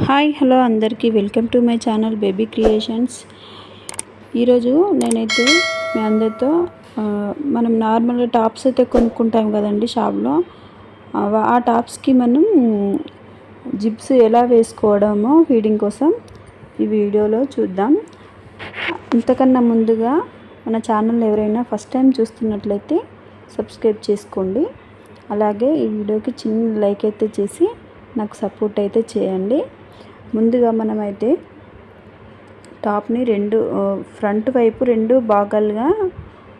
Hi hello అందరికీ welcome to my channel baby creations. ఈరోజు నేనైతే మీ అందరితో మనం నార్మల్గా టాప్స్ అయితే కొనుక్కుంటాం కదండి షాప్లో. ఆ టాప్స్కి మనం జిప్స్ ఎలా వేసుకోవడమో ఫీడింగ్ కోసం ఈ వీడియోలో చూద్దాం. ఇంతకన్నా ముందుగా మన ఛానల్ ఎవరైనా ఫస్ట్ టైం చూస్తున్నట్లయితే సబ్స్క్రైబ్ చేసుకోండి. అలాగే ఈ వీడియోకి చిన్న లైక్ అయితే చేసి నాకు సపోర్ట్ అయితే చేయండి. ముందుగా మనమైతే టాప్ని ఫ్రంట్ వైపు రెండు భాగాలుగా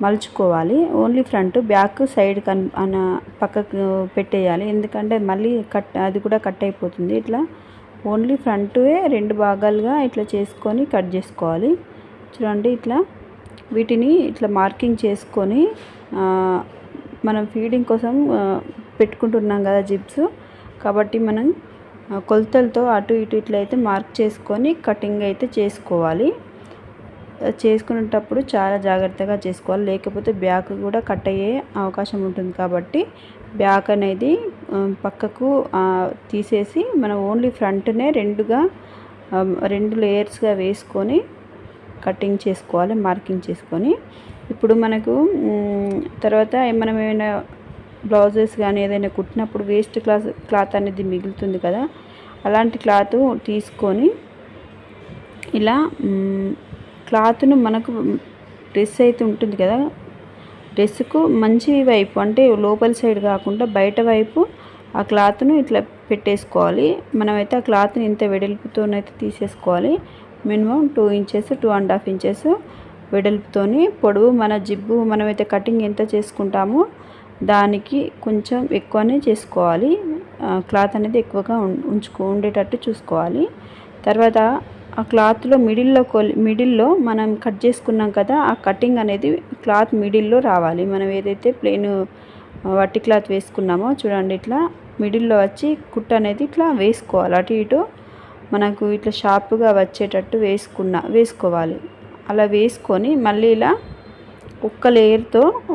మలుచుకోవాలి. ఓన్లీ ఫ్రంట్, బ్యాక్ సైడ్ పక్కకు పెట్టేయాలి, ఎందుకంటే మళ్ళీ అది కూడా కట్ అయిపోతుంది. ఇట్లా ఓన్లీ ఫ్రంటే రెండు భాగాలుగా ఇట్లా చేసుకొని కట్ చేసుకోవాలి. చూడండి, ఇట్లా వీటిని ఇట్లా మార్కింగ్ చేసుకొని మనం ఫీడింగ్ కోసం పెట్టుకుంటున్నాం కదా జిప్స్, కాబట్టి మనం కొలతలతో అటు ఇటు ఇట్లయితే మార్క్ చేసుకొని కటింగ్ అయితే చేసుకోవాలి. చేసుకునేటప్పుడు చాలా జాగ్రత్తగా చేసుకోవాలి, లేకపోతే బ్యాక్ కూడా కట్ అయ్యే అవకాశం ఉంటుంది. కాబట్టి బ్యాక్ అనేది పక్కకు తీసేసి మనం ఓన్లీ ఫ్రంట్నే రెండు లేయర్స్గా వేసుకొని కటింగ్ చేసుకోవాలి, మార్కింగ్ చేసుకొని. ఇప్పుడు మనకు తర్వాత మనం ఏమైనా బ్లౌజెస్ కానీ ఏదైనా కుట్టినప్పుడు వేస్ట్ క్లాత్ అనేది మిగులుతుంది కదా, అలాంటి క్లాత్ తీసుకొని ఇలా క్లాత్ను మనకు డ్రెస్ అయితే ఉంటుంది కదా, డ్రెస్కు మంచి వైపు అంటే లోపల సైడ్ కాకుండా బయట వైపు ఆ క్లాత్ను ఇట్లా పెట్టేసుకోవాలి. మనమైతే ఆ క్లాత్ని ఇంత వెడల్పుతోనైతే తీసేసుకోవాలి. మినిమం 2 ఇంచెస్ 2.5 ఇంచెస్ వెడల్పుతోని పొడవు మన జిబ్బు మనమైతే కటింగ్ ఎంత చేసుకుంటామో దానికి కొంచెం ఎక్కువనే చేసుకోవాలి. క్లాత్ అనేది ఎక్కువగా ఉండేటట్టు చూసుకోవాలి. తర్వాత ఆ క్లాత్లో మిడిల్లో మనం కట్ చేసుకున్నాం కదా, ఆ కటింగ్ అనేది క్లాత్ మిడిల్లో రావాలి. మనం ఏదైతే ప్లెయిన్ వట్టి క్లాత్ వేసుకున్నామో చూడండి, ఇట్లా మిడిల్లో వచ్చి కుట్టు అనేది ఇట్లా వేసుకోవాలి. అటు ఇటు మనకు ఇట్లా షార్ప్గా వచ్చేటట్టు వేసుకోవాలి. అలా వేసుకొని మళ్ళీ ఇలా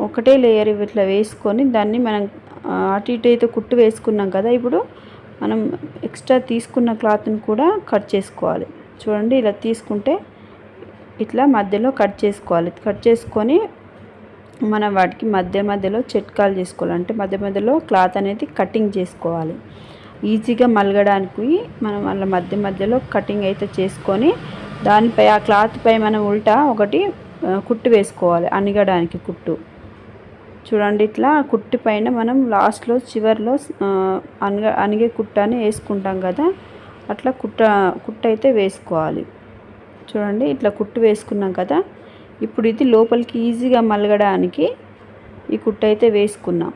ఒకటే లేయర్ ఇట్లా వేసుకొని దాన్ని మనం అటు ఇటు అయితే కుట్టు వేసుకున్నాం కదా, ఇప్పుడు మనం ఎక్స్ట్రా తీసుకున్న క్లాత్ని కూడా కట్ చేసుకోవాలి. చూడండి, ఇలా తీసుకుంటే ఇట్లా మధ్యలో కట్ చేసుకోవాలి. కట్ చేసుకొని మనం వాటికి మధ్యలో చిట్కాలు చేసుకోవాలి, అంటే మధ్యలో క్లాత్ అనేది కటింగ్ చేసుకోవాలి. ఈజీగా మలగడానికి మనం అలా మధ్యలో కటింగ్ అయితే చేసుకొని దానిపై ఆ క్లాత్ పై మనం ఉల్టా ఒకటి కుట్టు వేసుకోవాలి, అణిగడానికి కుట్టు. చూడండి, ఇట్లా కుట్టు పైన మనం లాస్ట్లో చివర్లో అణిగే కుట్టు అని వేసుకుంటాం కదా, అట్లా కుట్టు అయితే వేసుకోవాలి. చూడండి, ఇట్లా కుట్టు వేసుకున్నాం కదా, ఇప్పుడు ఇది లోపలికి ఈజీగా మలగడానికి ఈ కుట్టు అయితే వేసుకున్నాం.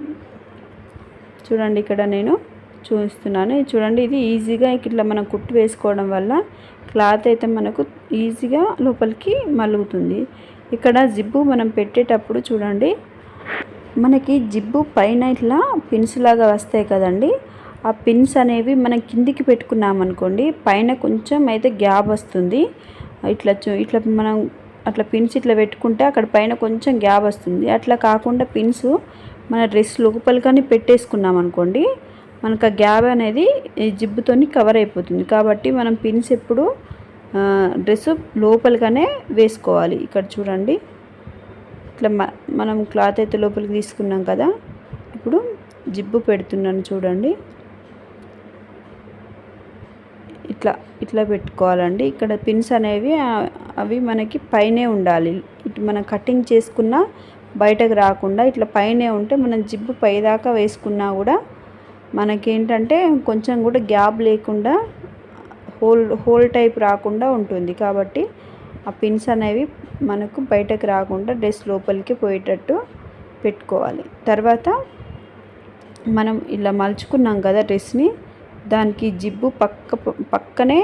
చూడండి, ఇక్కడ నేను చూపిస్తున్నాను. చూడండి, ఇది ఈజీగా ఇట్లా మనం కుట్టు వేసుకోవడం వల్ల క్లాత్ అయితే మనకు ఈజీగా లోపలికి మలుగుతుంది. ఇక్కడ జిబ్బు మనం పెట్టేటప్పుడు చూడండి, మనకి జిబ్బు పైన ఇట్లా పిన్స్ లాగా వస్తాయి కదండి, ఆ పిన్స్ అనేవి మనం కిందికి పెట్టుకున్నామనుకోండి పైన కొంచెం అయితే గ్యాప్ వస్తుంది. ఇట్లా మనం అట్లా పిన్స్ ఇట్లా పెట్టుకుంటే అక్కడ పైన కొంచెం గ్యాప్ వస్తుంది. అట్లా కాకుండా పిన్స్ మన డ్రెస్ లోపలికని పెట్టేసుకున్నాం అనుకోండి, మనకు ఆ గ్యాప్ అనేది జిబ్బుతోని కవర్ అయిపోతుంది. కాబట్టి మనం పిన్స్ ఎప్పుడు డ్రెస్ లోపలికనే వేసుకోవాలి. ఇక్కడ చూడండి, ఇట్లా మనం క్లాత్ అయితే లోపలికి తీసుకున్నాం కదా, ఇప్పుడు జిబ్బు పెడుతున్నాను చూడండి, ఇట్లా పెట్టుకోవాలండి. ఇక్కడ పిన్స్ అనేవి అవి మనకి పైనే ఉండాలి. ఇటు మనం కటింగ్ చేసుకున్న బయటకు రాకుండా ఇట్లా పైనే ఉంటే మనం జిబ్బు పైదాకా వేసుకున్నా కూడా మనకేంటంటే కొంచెం కూడా గ్యాప్ లేకుండా హోల్ టైప్ రాకుండా ఉంటుంది. కాబట్టి ఆ పిన్స్ అనేవి మనకు బయటకు రాకుండా డ్రెస్ లోపలికి పోయేటట్టు పెట్టుకోవాలి. తర్వాత మనం ఇలా మలుచుకున్నాం కదా డ్రెస్ని, దానికి జిబ్బు పక్కనే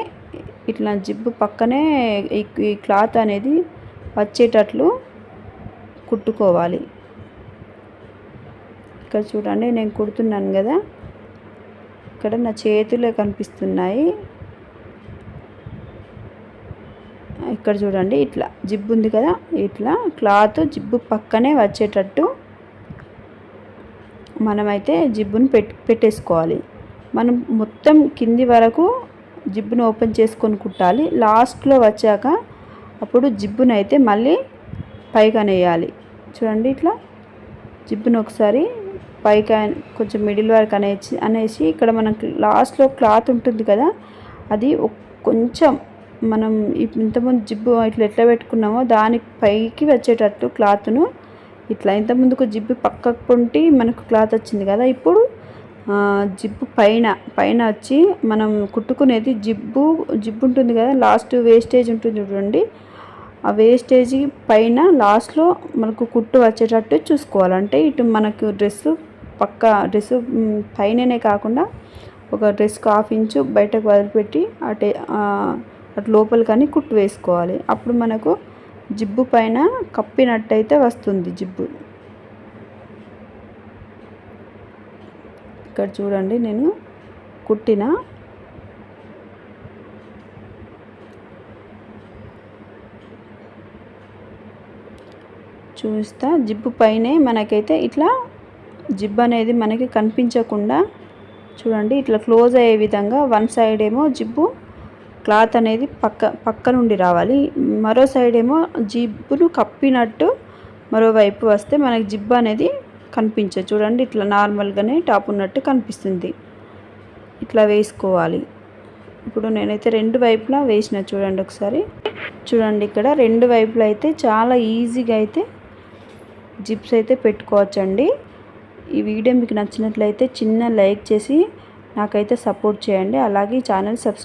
ఇట్లా జిబ్బు పక్కనే ఈ క్లాత్ అనేది వచ్చేటట్లు కుట్టుకోవాలి. ఇక్కడ చూడండి, నేను కుడుతున్నాను కదా, ఇక్కడ నా చేతులే కనిపిస్తున్నాయి. ఇక్కడ చూడండి, ఇట్లా జిబ్బు ఉంది కదా, ఇట్లా క్లాత్ జిబ్బు పక్కనే వచ్చేటట్టు మనమైతే జిబ్బుని పెట్టేసుకోవాలి. మనం మొత్తం కింది వరకు జిబ్బును ఓపెన్ చేసుకొని కుట్టాలి. లాస్ట్లో వచ్చాక అప్పుడు జిబ్బును అయితే మళ్ళీ పైకి అనేయాలి. చూడండి ఇట్లా జిబ్బును ఒకసారి పైకి కొంచెం మిడిల్ వరకు అనేసి ఇక్కడ మనకు లాస్ట్లో క్లాత్ ఉంటుంది కదా, అది కొంచెం మనం ఇంతకుముందు జిబ్బు ఇట్లా ఎట్లా పెట్టుకున్నామో దానికి పైకి వచ్చేటట్టు క్లాత్ను ఇట్లా, ఇంతకుముందుకు జిబ్బు పక్కకు పొంటి మనకు క్లాత్ వచ్చింది కదా, ఇప్పుడు జిబ్బు పైన వచ్చి మనం కుట్టుకునేది జిబ్బు ఉంటుంది కదా, లాస్ట్ వేస్టేజ్ ఉంటుంది చూడండి, ఆ వేస్టేజ్ పైన లాస్ట్లో మనకు కుట్టు వచ్చేటట్టు చూసుకోవాలి. అంటే ఇటు మనకు డ్రెస్సు పైననే కాకుండా ఒక డ్రెస్కి 1/2 ఇంచు బయటకు వదిలిపెట్టి అటు లోపల కానీ కుట్టు వేసుకోవాలి. అప్పుడు మనకు జిబ్బు పైన కప్పినట్టయితే వస్తుంది జిబ్బు. ఇక్కడ చూడండి నేను కుట్టిన చూస్తా, జిబ్బు పైనే మనకైతే ఇట్లా జిబ్బు అనేది మనకి కనిపించకుండా చూడండి ఇట్లా క్లోజ్ అయ్యే విధంగా వన్ సైడ్ ఏమో జిబ్బు క్లాత్ అనేది పక్క నుండి రావాలి, మరో సైడ్ ఏమో జిబ్బును కప్పినట్టు మరోవైపు వస్తే మనకి జిబ్బు అనేది కనిపించదు. చూడండి ఇట్లా నార్మల్గానే టాప్ ఉన్నట్టు కనిపిస్తుంది. ఇట్లా వేసుకోవాలి. ఇప్పుడు నేనైతే 2 వైపులా వేసిన చూడండి ఒకసారి. చూడండి ఇక్కడ 2 వైపులా అయితే చాలా ఈజీగా అయితే జిప్స్ అయితే పెట్టుకోవచ్చండి. ఈ వీడియో మీకు నచ్చినట్లయితే చిన్న లైక్ చేసి నాకైతే సపోర్ట్ చేయండి. అలాగే ఈ ఛానల్ సబ్స్క్రైబ్